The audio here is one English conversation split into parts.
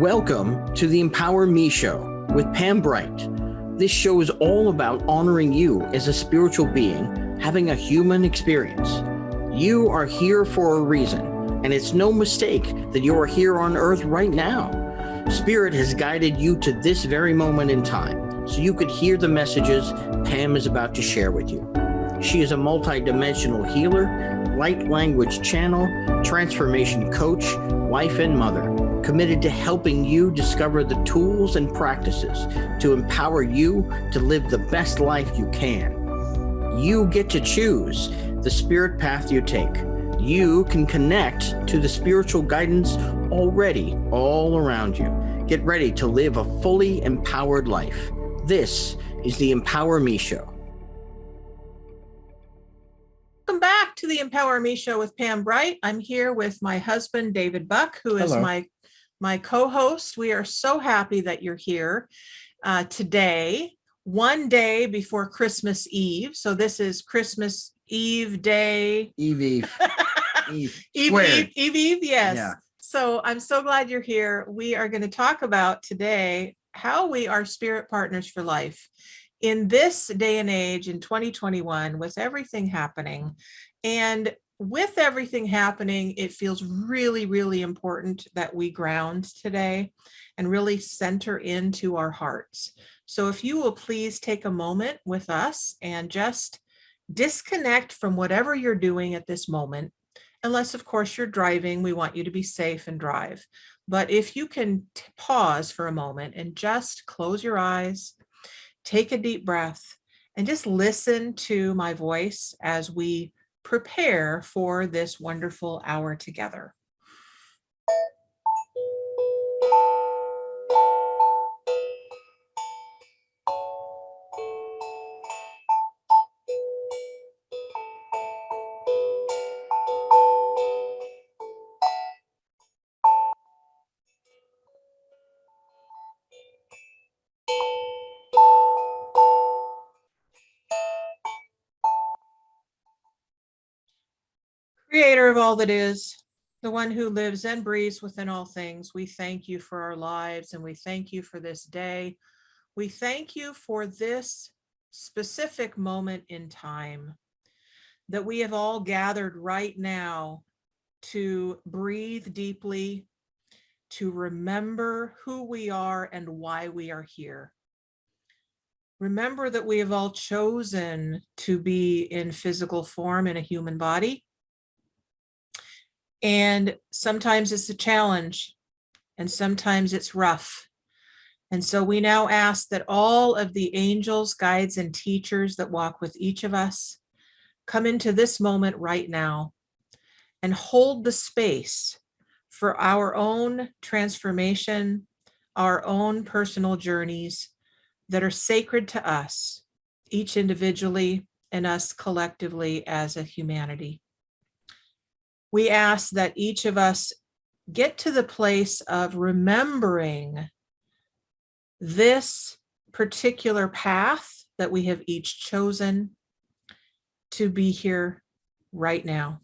Welcome to the Empower Me Show with Pam Bright. This show is all about honoring you as a spiritual being, having a human experience. You are here for a reason, and it's no mistake that you are here on Earth right now. Spirit has guided you to this very moment in time, so you could hear the messages Pam is about to share with you. She is a multidimensional healer, light language channel, transformation coach, wife and mother, committed to helping you discover the tools and practices to empower you to live the best life you can. You get to choose the spirit path you take. You can connect to the spiritual guidance already all around you. Get ready to live a fully empowered life. This is the Empower Me Show. Welcome back to the Empower Me Show with Pam Bright. I'm here with my husband, David Buck, who is my co-host. We are so happy that you're here today, one day before Christmas Eve. So this is Christmas Eve day. Eve. Eve, yes. Yeah. So I'm so glad you're here. We are going to talk about today how we are spirit partners for life. In this day and age, in 2021, with everything happening, and with everything happening, it feels really, really important that we ground today and really center into our hearts. So if you will please take a moment with us and just disconnect from whatever you're doing at this moment, unless, of course, you're driving. We want you to be safe and drive. But if you can pause for a moment and just close your eyes, take a deep breath, and just listen to my voice as we prepare for this wonderful hour together. Creator of all that is, the one who lives and breathes within all things, we thank you for our lives, and we thank you for this day. We thank you for this specific moment in time that we have all gathered right now to breathe deeply, to remember who we are and why we are here. Remember that we have all chosen to be in physical form in a human body. And sometimes it's a challenge, and sometimes it's rough. And so we now ask that all of the angels, guides, and teachers that walk with each of us come into this moment right now and hold the space for our own transformation, our own personal journeys that are sacred to us, each individually and us collectively as a humanity. We ask that each of us get to the place of remembering this particular path that we have each chosen to be here right now.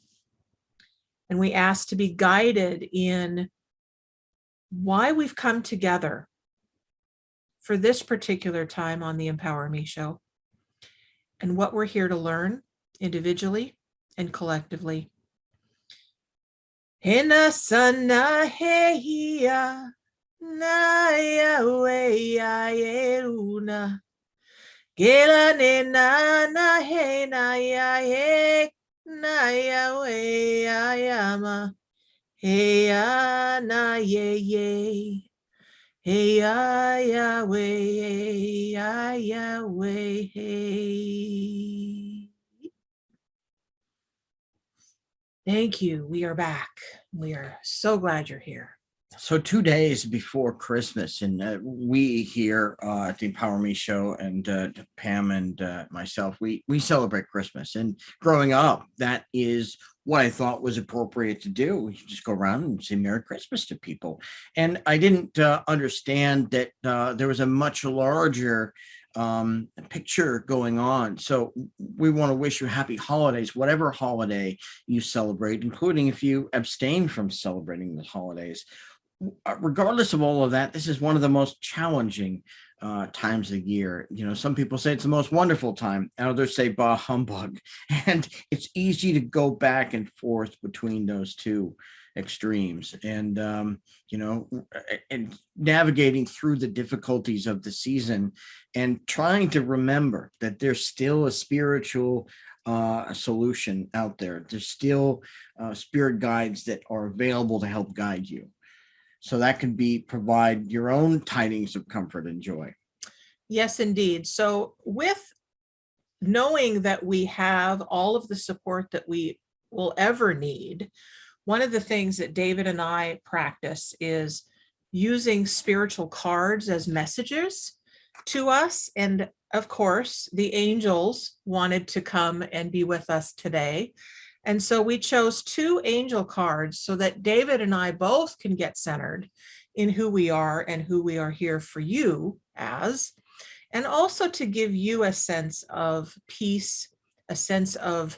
And we ask to be guided in why we've come together for this particular time on the Empower Me Show, and what we're here to learn individually and collectively. Hena sana heia na yawe ya yeruna gela ne na he na ya he na yawe ya yama he ya na ye he ya yawe ya yawe he. Thank you. We are back. We are so glad you're here. So 2 days before Christmas, and we here at the Empower Me Show, and Pam and myself, we celebrate Christmas. And growing up, that is what I thought was appropriate to do. We just go around and say Merry Christmas to people. And I didn't understand that there was a much larger picture going on. So we want to wish you happy holidays, whatever holiday you celebrate, including if you abstain from celebrating the holidays. regardless of all of that, this is one of the most challenging times of year. Some people say it's the most wonderful time, and others say bah humbug. And it's easy to go back and forth between those two extremes. And and navigating through the difficulties of the season and trying to remember that there's still a spiritual solution out there. There's still spirit guides that are available to help guide you. So that can be provide your own tidings of comfort and joy. Yes, indeed. So with knowing that we have all of the support that we will ever need, one of the things that David and I practice is using spiritual cards as messages to us. And of course, the angels wanted to come and be with us today. And so we chose 2 angel cards so that David and I both can get centered in who we are and who we are here for you as, and also to give you a sense of peace, a sense of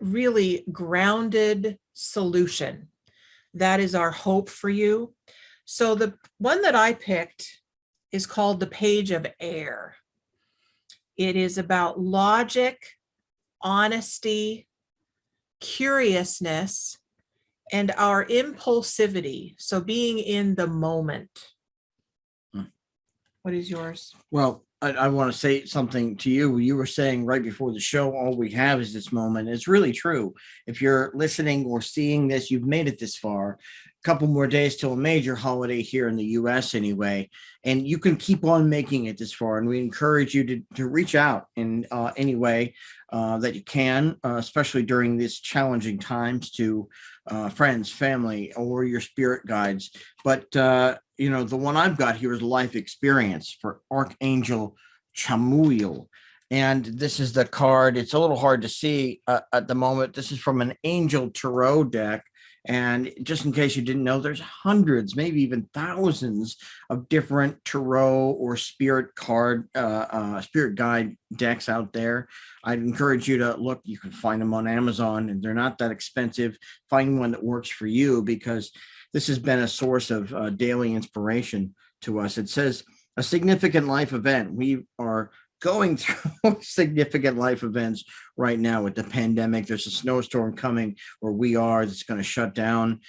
really grounded solution. That is our hope for you. So the one that I picked is called the Page of Air. It is about logic, honesty, curiousness, and our impulsivity. So being in the moment. What is yours? Well, I want to say something to you. You were saying right before the show, all we have is this moment. It's really true. If you're listening or seeing this, you've made it this far. A couple more days till a major holiday here in the U.S. anyway, and you can keep on making it this far. And we encourage you to reach out in any way that you can, especially during these challenging times, to friends, family, or your spirit guides. But the one I've got here is Life Experience for Archangel Chamuel. And this is the card. It's a little hard to see at the moment. This is from an Angel Tarot deck. And just in case you didn't know, there's hundreds, maybe even thousands of different tarot or spirit card, spirit guide decks out there. I'd encourage you to look. You can find them on Amazon, and they're not that expensive. Find one that works for you, because this has been a source of daily inspiration to us. It says a significant life event. We are going through significant life events right now with the pandemic. There's a snowstorm coming where we are that's going to shut down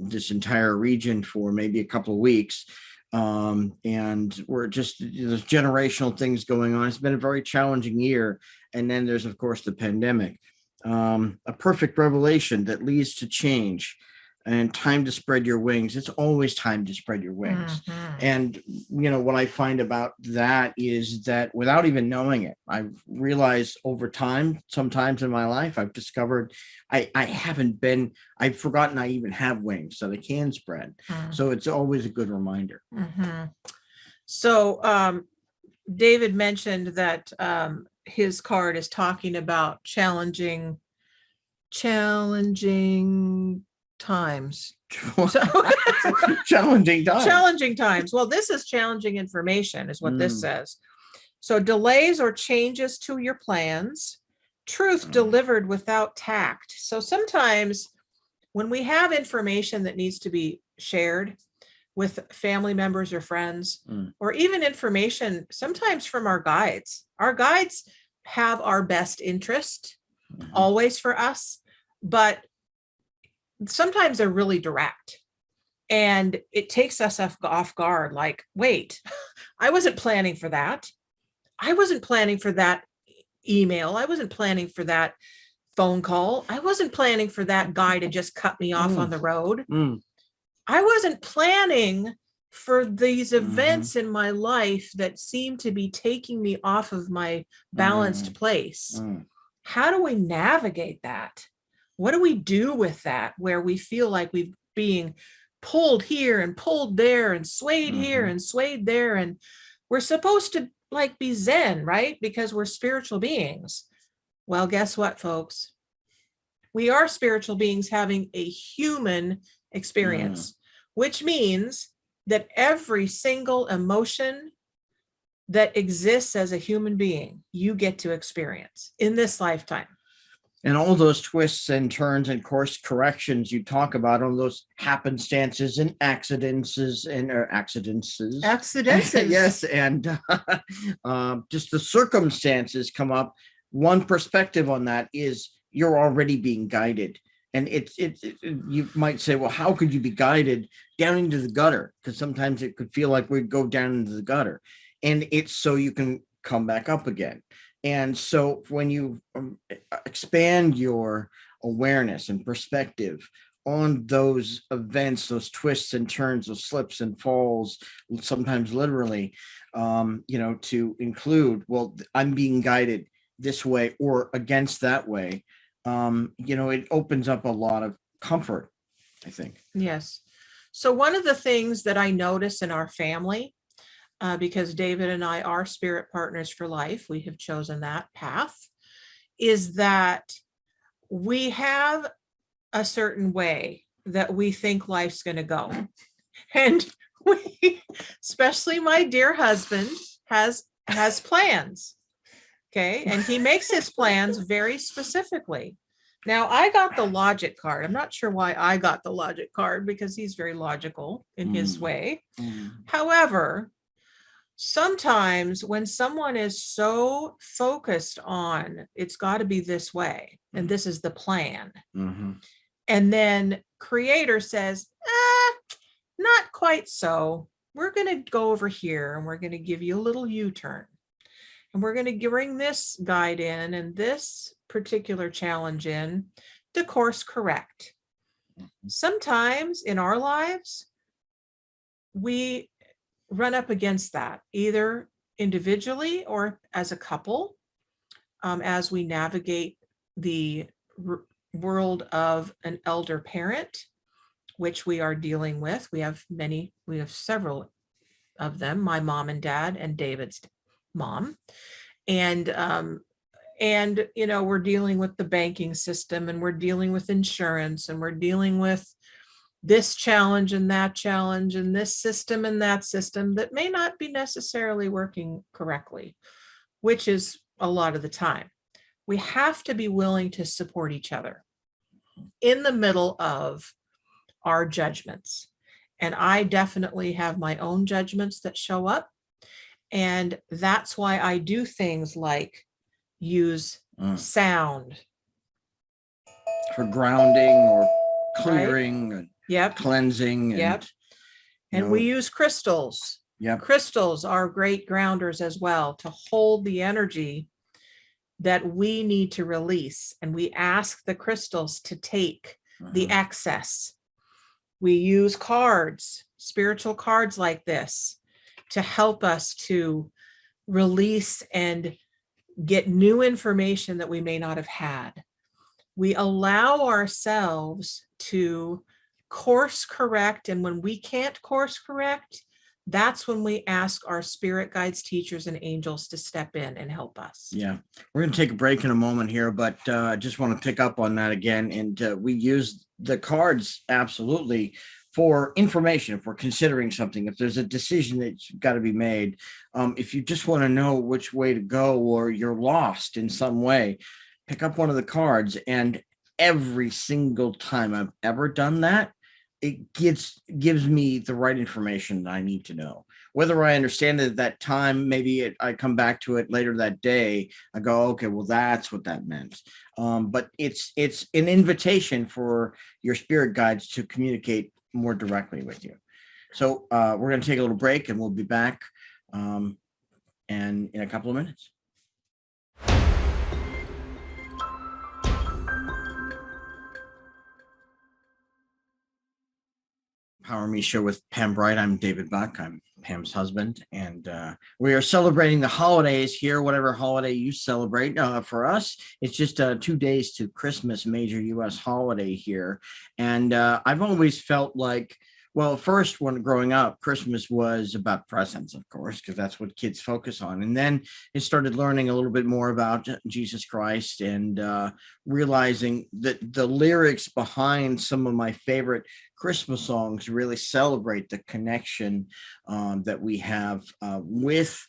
this entire region for maybe a couple of weeks. And we're just, there's generational things going on. It's been a very challenging year. And then there's, of course, the pandemic, a perfect revelation that leads to change and time to spread your wings. It's always time to spread your wings. Mhm. And, what I find about that is that without even knowing it, I've realized over time, sometimes in my life, I've discovered I've forgotten I even have wings, so they can spread. So it's always a good reminder. Mhm. So David mentioned that his card is talking about challenging times. Challenging times. Challenging times. Well, this is challenging information, is what this says. So delays or changes to your plans, truth delivered without tact. So sometimes when we have information that needs to be shared with family members or friends, or even information sometimes from our guides have our best interest always for us, but sometimes they're really direct, and it takes us off guard. Like, wait, I wasn't planning for that. I wasn't planning for that email. I wasn't planning for that phone call. I wasn't planning for that guy to just cut me off on the road. I wasn't planning for these events in my life that seem to be taking me off of my balanced place. How do we navigate that? What do we do with that, where we feel like we're being pulled here and pulled there and swayed here and swayed there? And we're supposed to like be Zen, right? Because we're spiritual beings. Well, guess what, folks? We are spiritual beings having a human experience, which means that every single emotion that exists as a human being, you get to experience in this lifetime. And all those twists and turns and course corrections you talk about, all those happenstances and accidents and yes, and just the circumstances come up. One perspective on that is you're already being guided. And you might say, well, how could you be guided down into the gutter? Because sometimes it could feel like we go down into the gutter, and it's so you can come back up again. And so when you expand your awareness and perspective on those events, those twists and turns, those slips and falls, sometimes literally, to include, well, I'm being guided this way or against that way, it opens up a lot of comfort, I think. Yes. So one of the things that I notice in our family, because David and I are spirit partners for life, we have chosen that path, is that we have a certain way that we think life's going to go. And we, especially my dear husband, has plans. Okay. And he makes his plans very specifically. Now, I got the logic card. I'm not sure why I got the logic card, because he's very logical in his way. However, sometimes when someone is so focused on it's got to be this way, and this is the plan, and then creator says, not quite so. We're going to go over here and we're going to give you a little U-turn. And we're going to bring this guide in and this particular challenge in to course correct. Sometimes in our lives, we run up against that, either individually or as a couple, as we navigate the world of an elder parent, which we are dealing with. We have several of them, my mom and dad and David's mom. And we're dealing with the banking system, and we're dealing with insurance, and we're dealing with this challenge and that challenge, and this system and that system that may not be necessarily working correctly, which is a lot of the time. We have to be willing to support each other in the middle of our judgments. And I definitely have my own judgments that show up. And that's why I do things like use sound for grounding or clearing, right? And cleansing. And we use crystals. Crystals are great grounders as well, to hold the energy that we need to release. And we ask the crystals to take the excess. We use cards, spiritual cards like this, to help us to release and get new information that we may not have had. We allow ourselves to course correct. And when we can't course correct, that's when we ask our spirit guides, teachers, and angels to step in and help us. Yeah, we're going to take a break in a moment here, but I just want to pick up on that again. And we use the cards absolutely for information. If we're considering something, if there's a decision that's got to be made, if you just want to know which way to go, or you're lost in some way, pick up one of the cards. And every single time I've ever done that, it gives me the right information that I need to know. Whether I understand it at that time, maybe I come back to it later that day, I go, okay, well, that's what that meant. But it's an invitation for your spirit guides to communicate more directly with you. So we're going to take a little break, and we'll be back and in a couple of minutes. Power Me Show with Pam Bright. I'm David Buck. I'm Pam's husband, and we are celebrating the holidays here, whatever holiday you celebrate. For us, it's just 2 days to Christmas, major U.S. holiday here. And I've always felt like, well, first, when growing up, Christmas was about presents, of course, because that's what kids focus on. And then I started learning a little bit more about Jesus Christ, and realizing that the lyrics behind some of my favorite Christmas songs really celebrate the connection that we have with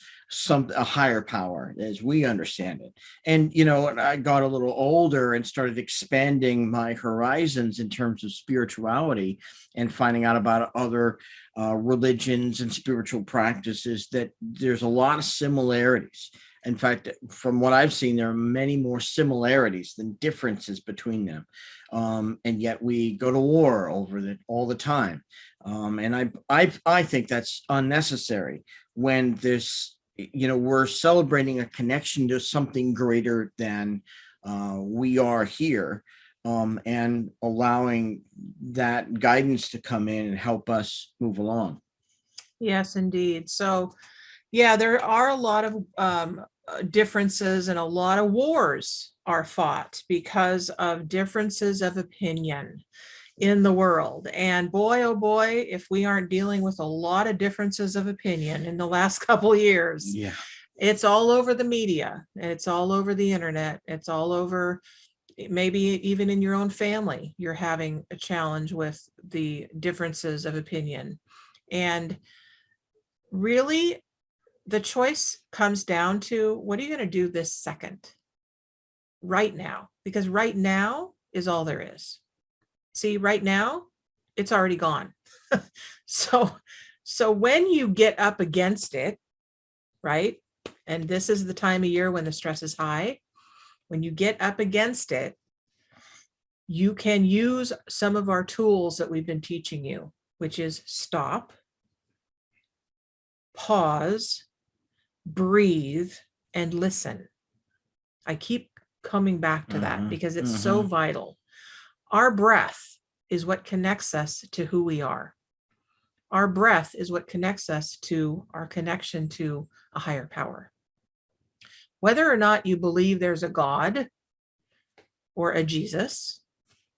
a higher power as we understand it. And, I got a little older and started expanding my horizons in terms of spirituality and finding out about other religions and spiritual practices, that there's a lot of similarities. In fact, from what I've seen, there are many more similarities than differences between them. And yet we go to war over it all the time. And I think that's unnecessary when we're celebrating a connection to something greater than we are here, and allowing that guidance to come in and help us move along. Yes, indeed. So, yeah, there are a lot of differences, and a lot of wars are fought because of differences of opinion in the world. And boy, oh boy, if we aren't dealing with a lot of differences of opinion in the last couple of years. Yeah. It's all over the media, and it's all over the internet. It's all over, maybe even in your own family, you're having a challenge with the differences of opinion. And really, the choice comes down to, what are you going to do this second, right now? Because right now is all there is. See, right now, it's already gone. So when you get up against it, right? And this is the time of year when the stress is high. When you get up against it, you can use some of our tools that we've been teaching you, which is stop, pause, breathe, and listen. I keep coming back to that because it's so vital. Our breath is what connects us to who we are. Our breath is what connects us to our connection to a higher power. Whether or not you believe there's a God or a Jesus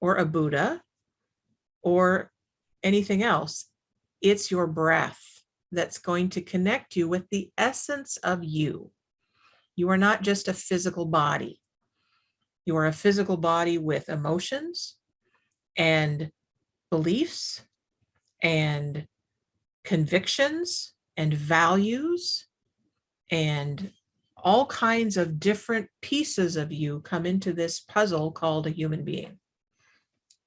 or a Buddha or anything else, it's your breath that's going to connect you with the essence of you. You are not just a physical body. You are a physical body with emotions and beliefs and convictions and values, and all kinds of different pieces of you come into this puzzle called a human being.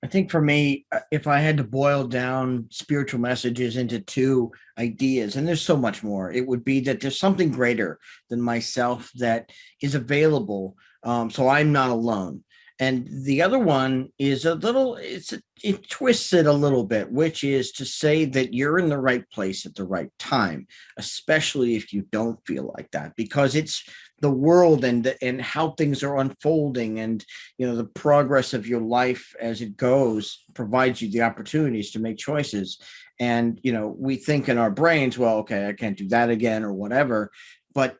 I think for me, if I had to boil down spiritual messages into two ideas, and there's so much more, it would be that there's something greater than myself that is available. So I'm not alone. And the other one is it twists it a little bit, which is to say that you're in the right place at the right time, especially if you don't feel like that, because it's the world and how things are unfolding, and the progress of your life as it goes provides you the opportunities to make choices. And we think in our brains, well, okay, I can't do that again or whatever. But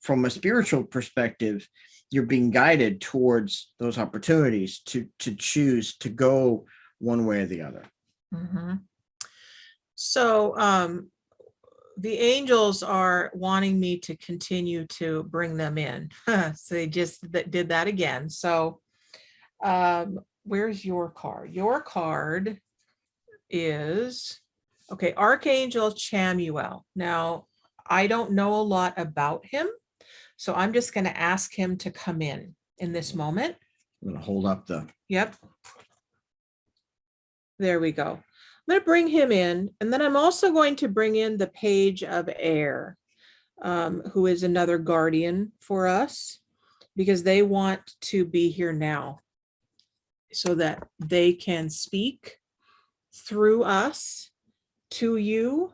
from a spiritual perspective, you're being guided towards those opportunities to choose to go one way or the other. Mm-hmm. So the angels are wanting me to continue to bring them in. So they just did that again. So where's your card? Your card is, okay, Archangel Chamuel. Now, I don't know a lot about him, so I'm just going to ask him to come in this moment. I'm going to hold up Yep. There we go. I'm going to bring him in, and then I'm also going to bring in the Page of Air, who is another guardian for us, because they want to be here now so that they can speak through us to you.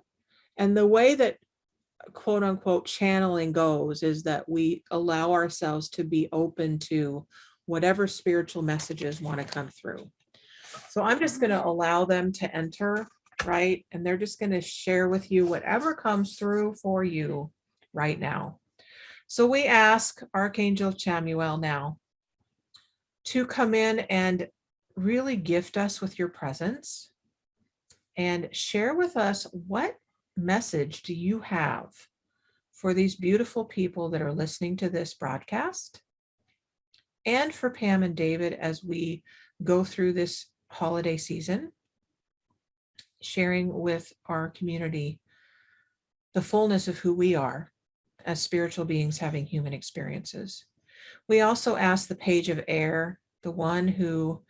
And the way that quote unquote channeling goes is that we allow ourselves to be open to whatever spiritual messages want to come through. So I'm just going to allow them to enter, right? And they're just going to share with you whatever comes through for you right now. So we ask Archangel Chamuel now to come in and really gift us with your presence and share with us, what message do you have for these beautiful people that are listening to this broadcast, and for Pam and David as we go through this holiday season? sharing with our community the fullness of who we are as spiritual beings having human experiences. We also ask the page of air, the one who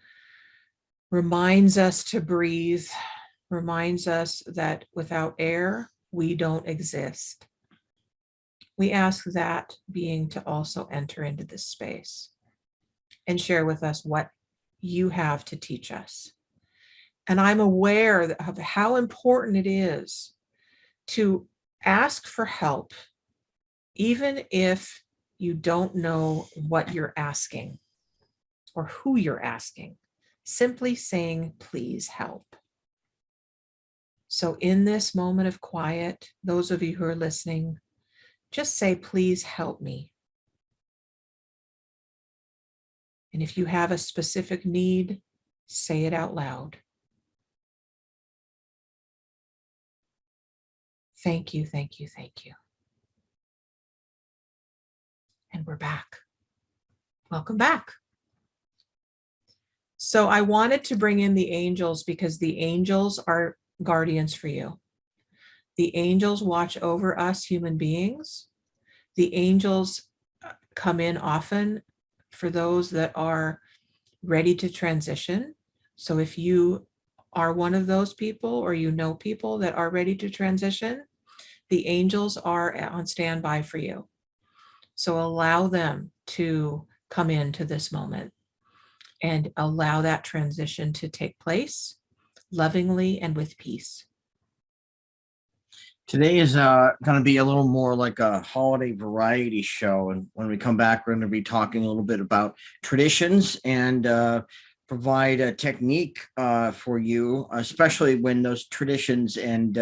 reminds us to breathe, reminds us that without air, we don't exist. We ask that being to also enter into this space and share with us what you have to teach us. And I'm aware of how important it is to ask for help, even if you don't know what you're asking or who you're asking. Simply saying, please help. So in this moment of quiet, those of you who are listening, just say, please help me. And if you have a specific need, say it out loud. Thank you, thank you, thank you. And we're back. Welcome back. So I wanted to bring in the angels because the angels are guardians for you. The angels watch over us human beings. The angels come in often for those that are ready to transition. So if you are one of those people or you know people that are ready to transition, the angels are on standby for you. So allow them to come into this moment and allow that transition to take place lovingly and with peace. Today is going to be a little more like a holiday variety show. And when we come back, we're going to be talking a little bit about traditions and provide a technique for you, especially when those traditions and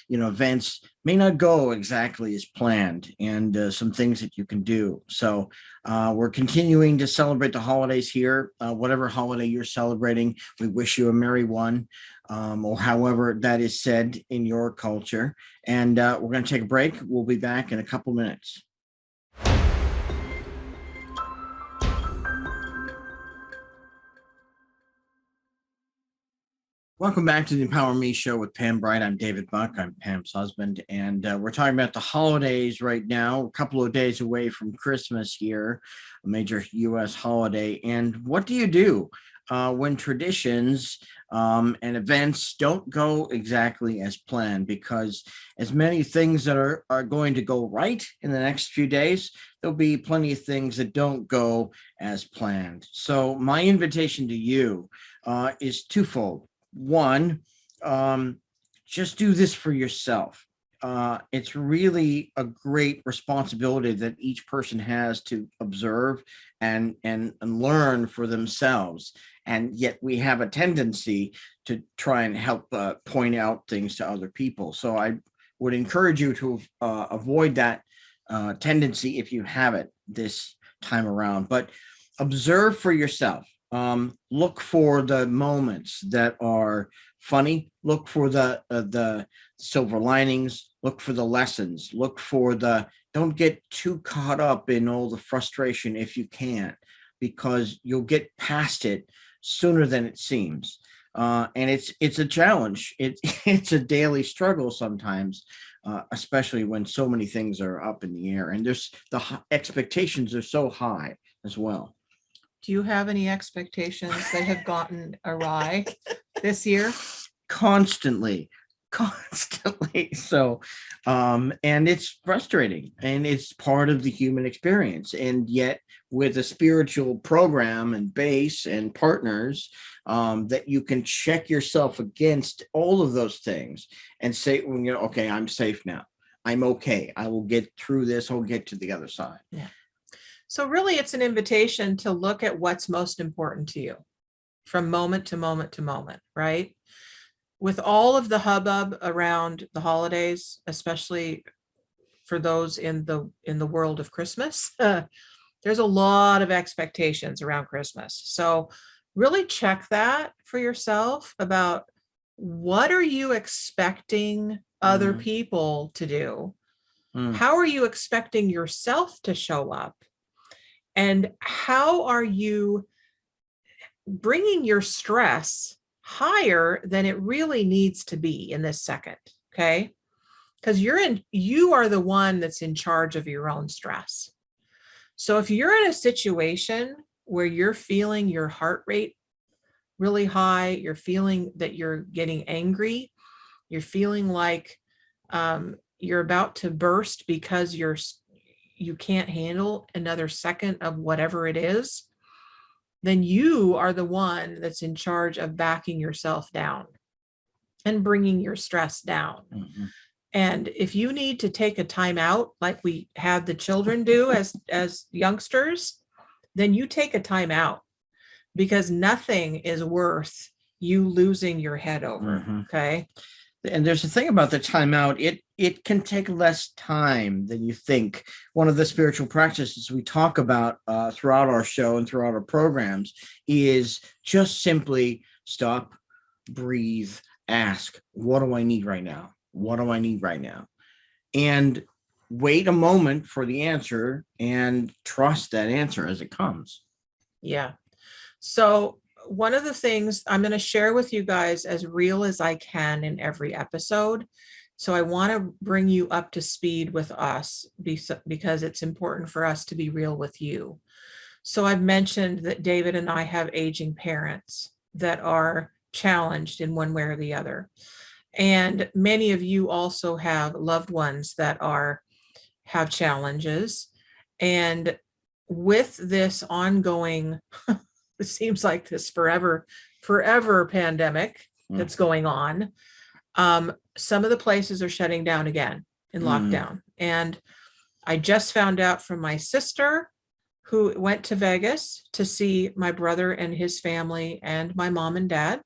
events may not go exactly as planned, and some things that you can do. So we're continuing to celebrate the holidays here. Whatever holiday you're celebrating, we wish you a merry one, or however that is said in your culture. And we're going to take a break. We'll be back in a couple minutes. Welcome back to the Empower Me show with Pam Bright. I'm David Buck. I'm Pam's husband. And we're talking about the holidays right now, a couple of days away from Christmas here, a major U.S. holiday. And what do you do when traditions and events don't go exactly as planned? Because as many things that are going to go right in the next few days, there'll be plenty of things that don't go as planned. So my invitation to you is twofold. One, just do this for yourself. It's really a great responsibility that each person has to observe and learn for themselves. And yet we have a tendency to try and help point out things to other people. So I would encourage you to avoid that tendency if you have it this time around. But observe for yourself. Look for the moments that are funny. Look for the silver linings. Look for the lessons. Look for don't get too caught up in all the frustration if you can, because you'll get past it sooner than it seems. And it's a challenge. It's a daily struggle sometimes, especially when so many things are up in the air, and there's the expectations are so high as well. Do you have any expectations that have gotten awry this year? Constantly. So, and it's frustrating, and it's part of the human experience. And yet with a spiritual program and base and partners, that you can check yourself against all of those things and say, okay, I'm safe now. I'm okay. I will get through this. I'll get to the other side. Yeah. So really, it's an invitation to look at what's most important to you from moment to moment to moment, right? With all of the hubbub around the holidays, especially for those in the world of Christmas, there's a lot of expectations around Christmas. So really check that for yourself about what are you expecting other people to do? How are you expecting yourself to show up? And how are you bringing your stress higher than it really needs to be in this second. Okay. Because you are the one that's in charge of your own stress. So if you're in a situation where you're feeling your heart rate really high, you're feeling that you're getting angry, you're feeling like you're about to burst because you can't handle another second of whatever it is, then you are the one that's in charge of backing yourself down and bringing your stress down. Mm-hmm. And if you need to take a time out, like we had the children do as youngsters, then you take a time out, because nothing is worth you losing your head over. Mm-hmm. Okay. And there's a thing about the timeout. It can take less time than you think. One of the spiritual practices we talk about throughout our show and throughout our programs is just simply stop, breathe, ask, what do I need right now? What do I need right now? And wait a moment for the answer and trust that answer as it comes. Yeah. So one of the things I'm going to share with you guys as real as I can in every episode. So I want to bring you up to speed with us because it's important for us to be real with you. So I've mentioned that David and I have aging parents that are challenged in one way or the other. And many of you also have loved ones that have challenges. And with this ongoing, it seems like this forever pandemic that's going on, some of the places are shutting down again in lockdown. And I just found out from my sister, who went to Vegas to see my brother and his family and my mom and dad,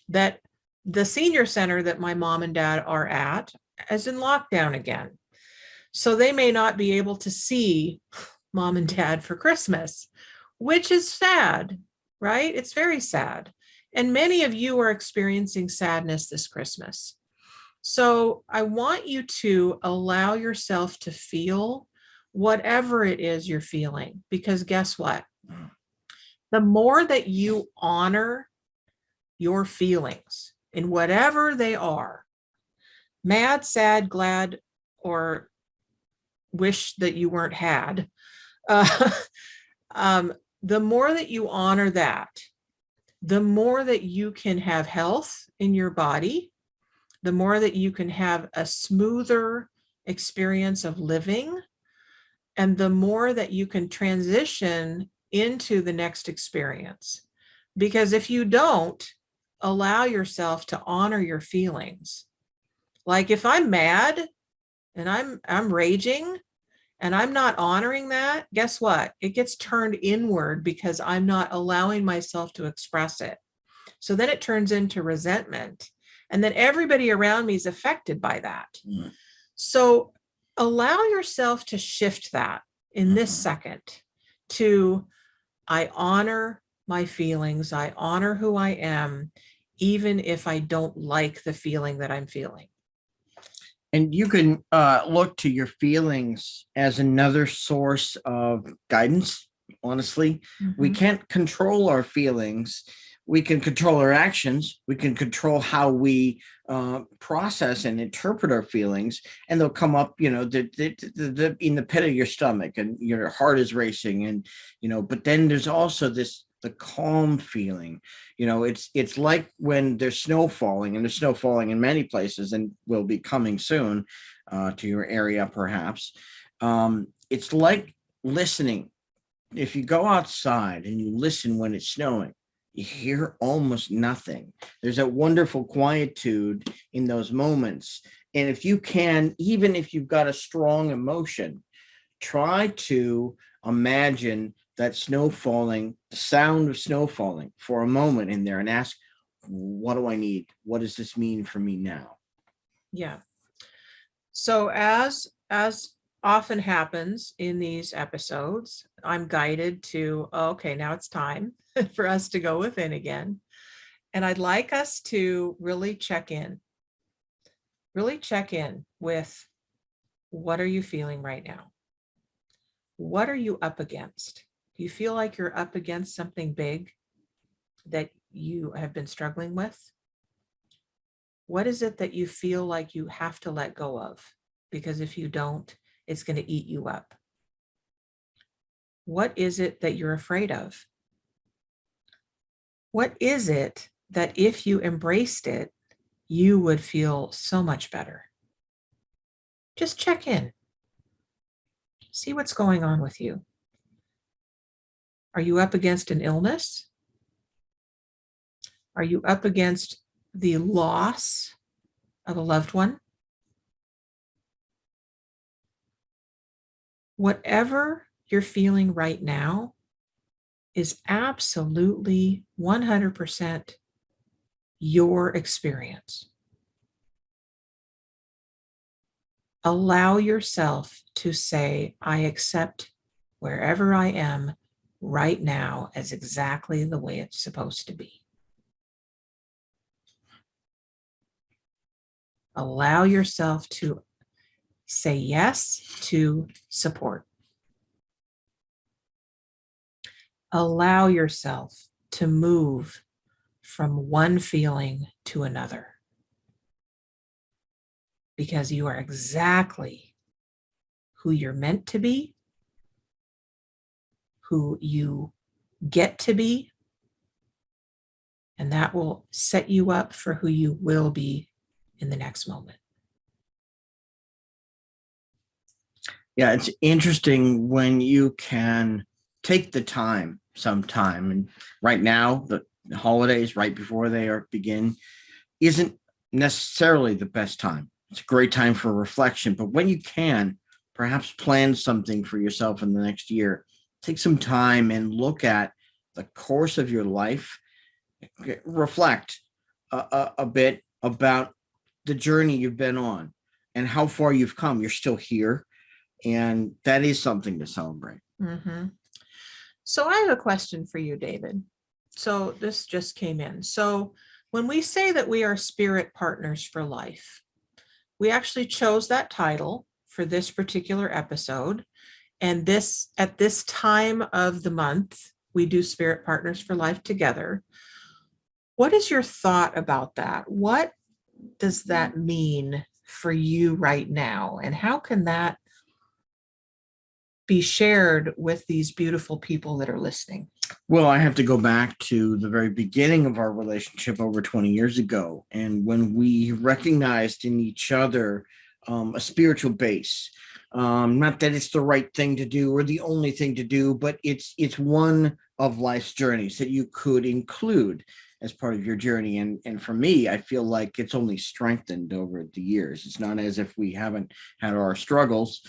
that the senior center that my mom and dad are at is in lockdown again. So they may not be able to see mom and dad for Christmas, which is sad, right? It's very sad. And many of you are experiencing sadness this Christmas. So I want you to allow yourself to feel whatever it is you're feeling, because guess what? The more that you honor your feelings in whatever they are, mad, sad, glad, or wish that you weren't had, the more that you honor that, the more that you can have health in your body, the more that you can have a smoother experience of living, and the more that you can transition into the next experience. Because if you don't allow yourself to honor your feelings, like if I'm mad and I'm raging and I'm not honoring that, guess what? It gets turned inward because I'm not allowing myself to express it. So then it turns into resentment. And then everybody around me is affected by that. Mm. So allow yourself to shift that in this second to, I honor my feelings. I honor who I am, even if I don't like the feeling that I'm feeling. And you can look to your feelings as another source of guidance, honestly. Mm-hmm. We can't control our feelings. We can control our actions. We can control how we process and interpret our feelings, and they'll come up, in the pit of your stomach, and your heart is racing, and But then there's also the calm feeling. It's like when there's snow falling, and there's snow falling in many places, and will be coming soon to your area, perhaps. It's like listening. If you go outside and you listen when it's snowing, you hear almost nothing. There's a wonderful quietude in those moments. And if you can, even if you've got a strong emotion, try to imagine that snow falling, the sound of snow falling for a moment in there, and ask, what do I need? What does this mean for me now? Yeah. So as often happens in these episodes, I'm guided to, okay, now it's time for us to go within again. And I'd like us to really check in with, what are you feeling right now? What are you up against? Do you feel like you're up against something big that you have been struggling with? What is it that you feel like you have to let go of? Because if you don't, it's going to eat you up. What is it that you're afraid of? What is it that if you embraced it, you would feel so much better? Just check in. See what's going on with you. Are you up against an illness? Are you up against the loss of a loved one? Whatever you're feeling right now is absolutely 100% your experience. Allow yourself to say, I accept wherever I am right now as exactly the way it's supposed to be. Allow yourself to say yes to support. Allow yourself to move from one feeling to another, because you are exactly who you're meant to be, who you get to be, and that will set you up for who you will be in the next moment. Yeah, it's interesting when you can take the time sometime. And right now, the holidays right before they begin isn't necessarily the best time. It's a great time for reflection, but when you can, perhaps plan something for yourself in the next year. Take some time and look at the course of your life. Reflect a bit about the journey you've been on and how far you've come. You're still here, and that is something to celebrate. Mm-hmm. So I have a question for you, David. So this just came in. So when we say that we are spirit partners for life, we actually chose that title for this particular episode. And this, at this time of the month, we do Spirit Partners for Life together. What is your thought about that? What does that mean for you right now? And how can that be shared with these beautiful people that are listening? Well, I have to go back to the very beginning of our relationship over 20 years ago. And when we recognized in each other a spiritual base, not that it's the right thing to do or the only thing to do, but it's one of life's journeys that you could include as part of your journey. And for me, I feel like it's only strengthened over the years. It's not as if we haven't had our struggles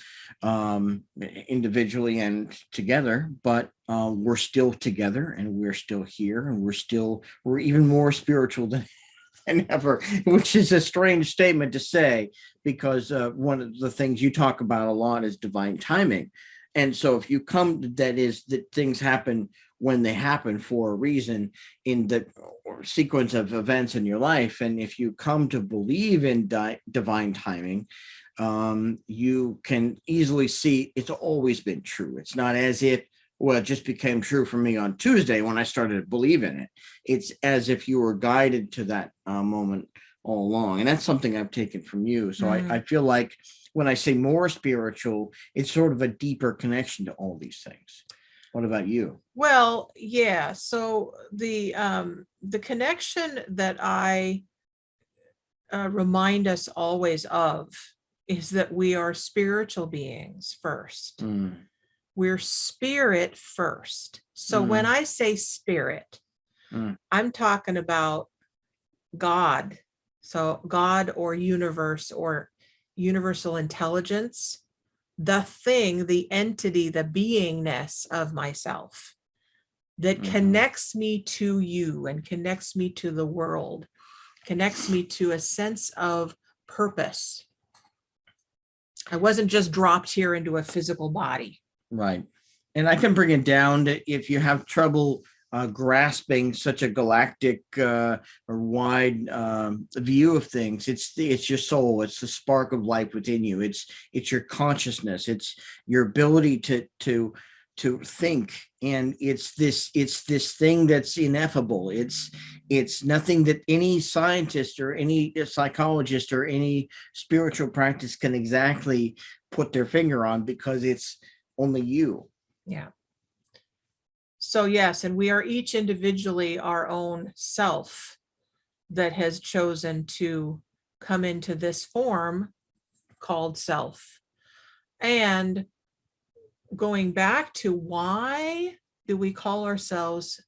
individually and together, but we're still together and we're still here, and we're even more spiritual than ever, which is a strange statement to say, because one of the things you talk about a lot is divine timing. And so if you come, that things happen when they happen for a reason in the sequence of events in your life. And if you come to believe in divine timing, you can easily see it's always been true. It's not as if, well, it just became true for me on Tuesday when I started to believe in it. It's as if you were guided to that moment all along. And that's something I've taken from you. So I feel like when I say more spiritual, it's sort of a deeper connection to all these things. What about you? Well, yeah. So the connection that I remind us always of is that we are spiritual beings first. We're spirit first. So when I say spirit, I'm talking about God. So God or universe or universal intelligence, the thing, the entity, the beingness of myself that connects me to you and connects me to the world, connects me to a sense of purpose. I wasn't just dropped here into a physical body. Right. And I can bring it down to, if you have trouble grasping such a galactic or wide view of things, it's your soul. It's the spark of life within you. It's your consciousness. It's your ability to to think, and it's this thing that's ineffable. It's nothing that any scientist or any psychologist or any spiritual practice can exactly put their finger on, because it's only you. Yeah. So yes, and we are each individually our own self that has chosen to come into this form called self. And going back to why do we call ourselves,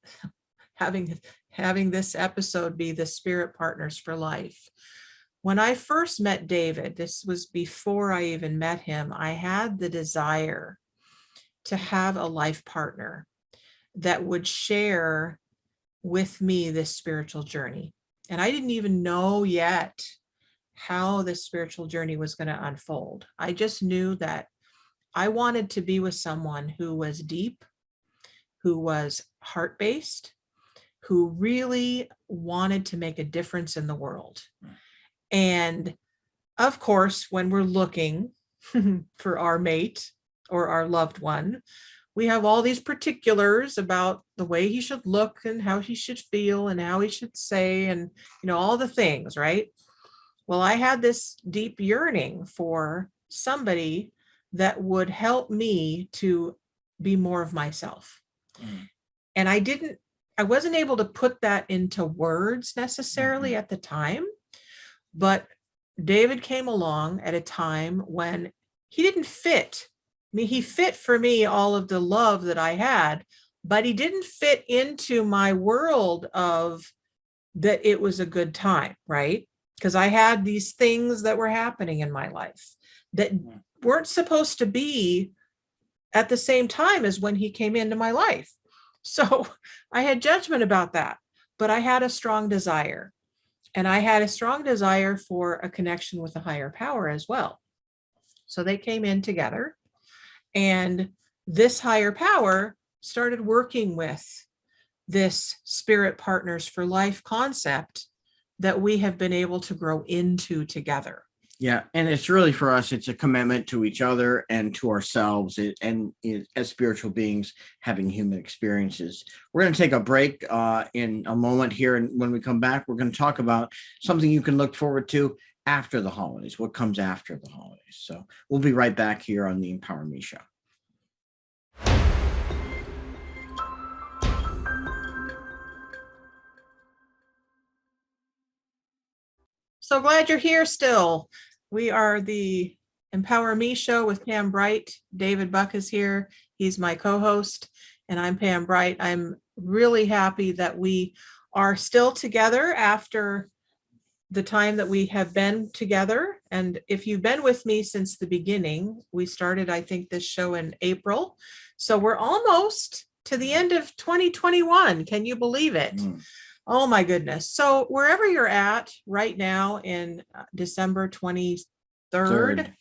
having this episode be the Spirit Partners for Life? When I first met David, this was before I even met him, I had the desire to have a life partner that would share with me this spiritual journey. And I didn't even know yet how this spiritual journey was going to unfold. I just knew that I wanted to be with someone who was deep, who was heart-based, who really wanted to make a difference in the world. And of course, when we're looking for our mate or our loved one, we have all these particulars about the way he should look and how he should feel and how he should say, and all the things, right? Well, I had this deep yearning for somebody that would help me to be more of myself. And I wasn't able to put that into words necessarily at the time, but David came along at a time when he didn't fit me. He fit for me all of the love that I had, but he didn't fit into my world of that it was a good time, right? Because I had these things that were happening in my life that weren't supposed to be at the same time as when he came into my life. So I had judgment about that, but I had a strong desire. And I had a strong desire for a connection with a higher power as well. So they came in together, and this higher power started working with this Spirit Partners for Life concept that we have been able to grow into together. Yeah. And it's really, for us, it's a commitment to each other and to ourselves, as spiritual beings having human experiences. We're going to take a break in a moment here. And when we come back, we're going to talk about something you can look forward to after the holidays, what comes after the holidays. So we'll be right back here on the Empower Me Show. So glad you're here still. We are the Empower Me Show with Pam Bright. David Buck is here. He's my co-host, and I'm Pam Bright. I'm really happy that we are still together after the time that we have been together. And if you've been with me since the beginning, we started, I think, this show in April. So we're almost to the end of 2021. Can you believe it? Oh my goodness. So wherever you're at right now in December 23rd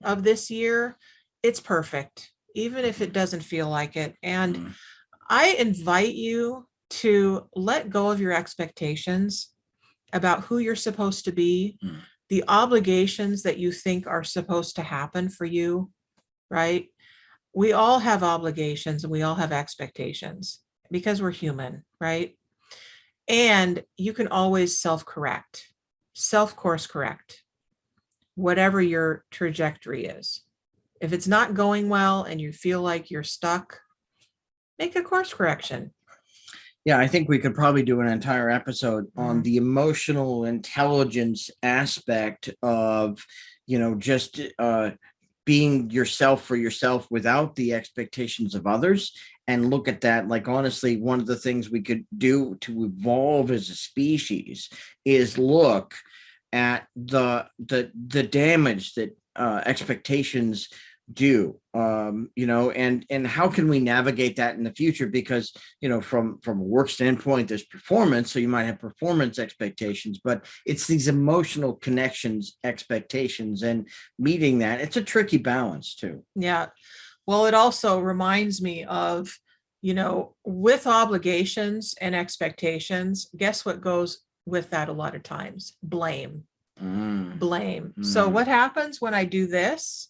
of this year, it's perfect, even if it doesn't feel like it. And I invite you to let go of your expectations about who you're supposed to be, the obligations that you think are supposed to happen for you, right? We all have obligations and we all have expectations because we're human, right? And you can always self-correct, self-course correct, whatever your trajectory is. If it's not going well and you feel like you're stuck, make a course correction. Yeah, I think we could probably do an entire episode on the emotional intelligence aspect of, just being yourself for yourself without the expectations of others, and look at that. Like, honestly, one of the things we could do to evolve as a species is look at the damage that expectations do, and how can we navigate that in the future? Because, from a work standpoint, there's performance. So you might have performance expectations, but it's these emotional connections, expectations, and meeting that. It's a tricky balance too. Yeah. Well, it also reminds me of, with obligations and expectations, guess what goes with that a lot of times? Blame. So what happens when I do this?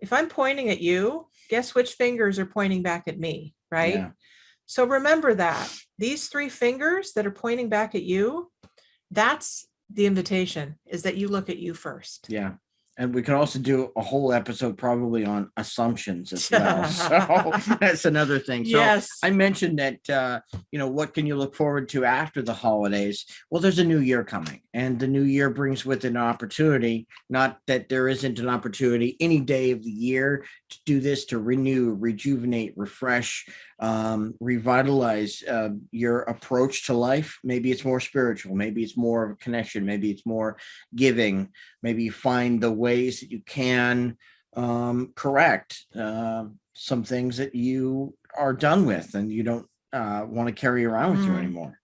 if I'm pointing at you, guess which fingers are pointing back at me, right? Yeah. So remember that these three fingers that are pointing back at you, that's the invitation, is that you look at you first. Yeah. And we can also do a whole episode probably on assumptions as well. So that's another thing. Yes. So I mentioned that, what can you look forward to after the holidays? Well, there's a new year coming, and the new year brings with it an opportunity. Not that there isn't an opportunity any day of the year to do this, to renew, rejuvenate, refresh, revitalize your approach to life. Maybe it's more spiritual. Maybe it's more of a connection. Maybe it's more giving. Maybe you find the ways that you can correct some things that you are done with and you don't want to carry around with you anymore.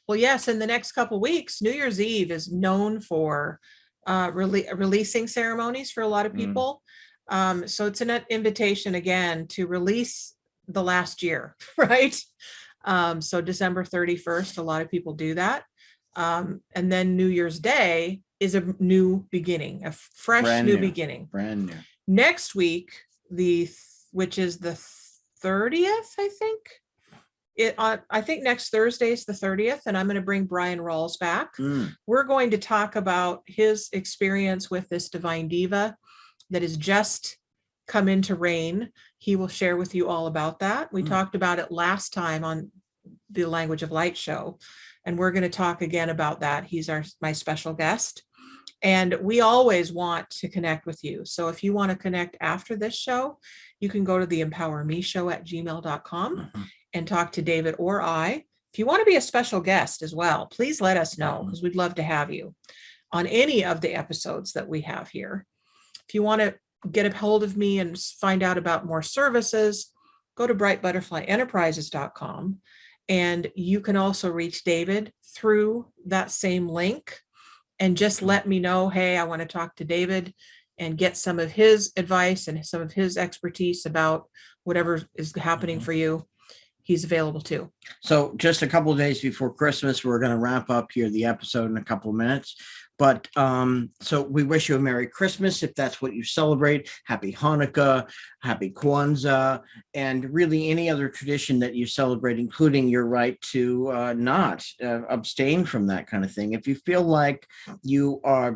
Well, yes, in the next couple of weeks, New Year's Eve is known for releasing ceremonies for a lot of people. So it's an invitation again to release the last year, right? So December 31st, a lot of people do that. And then New Year's Day is a new beginning, a fresh new beginning. Brand new. Next week, which is the 30th, I think. I think next Thursday is the 30th, and I'm going to bring Brian Rawls back. We're going to talk about his experience with this divine diva that has just come into reign. He will share with you all about that. We talked about it last time on the Language of Light show, and we're going to talk again about that. He's my special guest, and we always want to connect with you. So if you want to connect after this show, you can go to the empowermeshow@gmail.com and talk to David or I. If you want to be a special guest as well, please let us know, because we'd love to have you on any of the episodes that we have here. If you want to get a hold of me and find out about more services, go to brightbutterflyenterprises.com. And you can also reach David through that same link and just let me know, hey, I want to talk to David and get some of his advice and some of his expertise about whatever is happening for you. He's available too. So just a couple of days before Christmas, we're going to wrap up here the episode in a couple of minutes. But so we wish you a Merry Christmas if that's what you celebrate. Happy Hanukkah, Happy Kwanzaa, and really any other tradition that you celebrate, including your right to not abstain from that kind of thing. If you feel like you are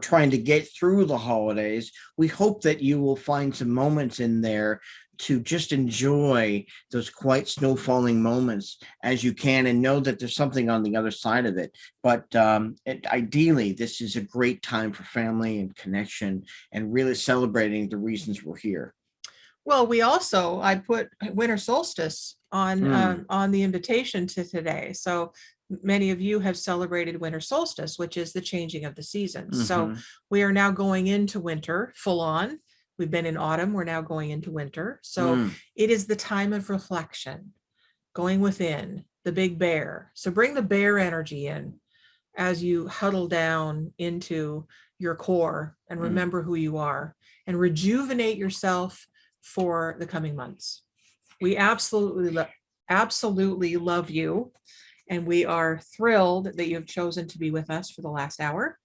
trying to get through the holidays, we hope that you will find some moments in there to just enjoy those quiet snow falling moments as you can, and know that there's something on the other side of it. But ideally, this is a great time for family and connection and really celebrating the reasons we're here. Well, I put winter solstice on the invitation to today. So many of you have celebrated winter solstice, which is the changing of the seasons. So we are now going into winter full on. We've been in autumn. We're now going into winter. So it is the time of reflection, going within, the big bear. So bring the bear energy in as you huddle down into your core and remember who you are and rejuvenate yourself for the coming months. We absolutely love you. And we are thrilled that you have chosen to be with us for the last hour.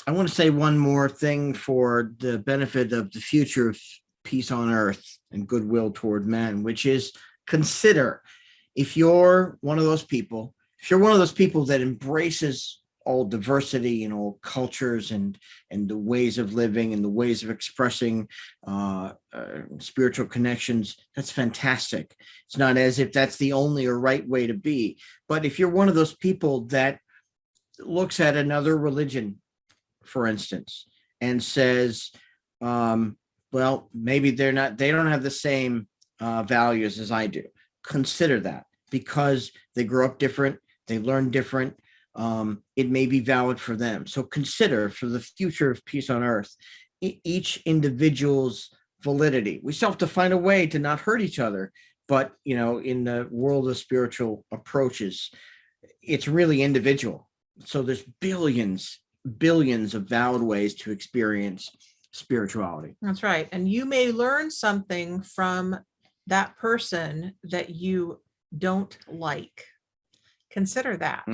I want to say one more thing for the benefit of the future of peace on earth and goodwill toward men, which is consider if you're one of those people that embraces all diversity and all cultures and the ways of living and the ways of expressing spiritual connections, that's fantastic. It's not as if that's the only or right way to be. But if you're one of those people that looks at another religion, for instance, and says, well, maybe they don't have the same values as I do. Consider that, because they grow up different, they learn different. It may be valid for them. So consider, for the future of peace on earth, each individual's validity. We still have to find a way to not hurt each other. But, in the world of spiritual approaches, it's really individual. So there's billions of valid ways to experience spirituality. That's right. And you may learn something from that person that you don't like. Consider that.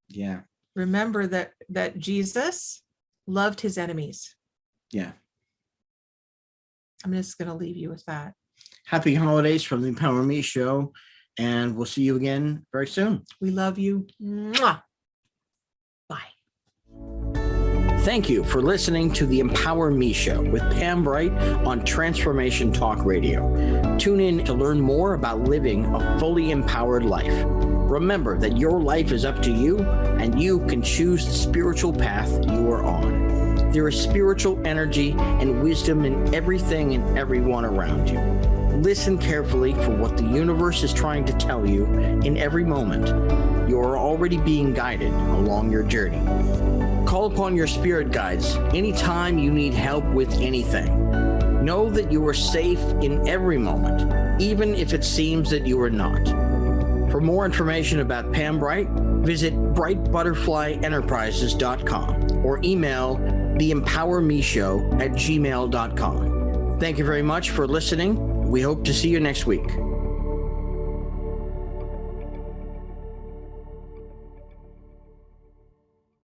Yeah. Remember that Jesus loved his enemies. Yeah. I'm just going to leave you with that. Happy holidays from the Empower Me Show, and we'll see you again very soon. We love you. Mwah. Bye. Thank you for listening to the Empower Me Show with Pam Bright on Transformation Talk Radio. Tune in to learn more about living a fully empowered life. Remember that your life is up to you, and you can choose the spiritual path you are on. There is spiritual energy and wisdom in everything and everyone around you. Listen carefully for what the universe is trying to tell you in every moment. You are already being guided along your journey. Call upon your spirit guides anytime you need help with anything. Know that you are safe in every moment, even if it seems that you are not. For more information about Pam Bright, visit brightbutterflyenterprises.com or email theempowermeshow@gmail.com. Thank you very much for listening. We hope to see you next week.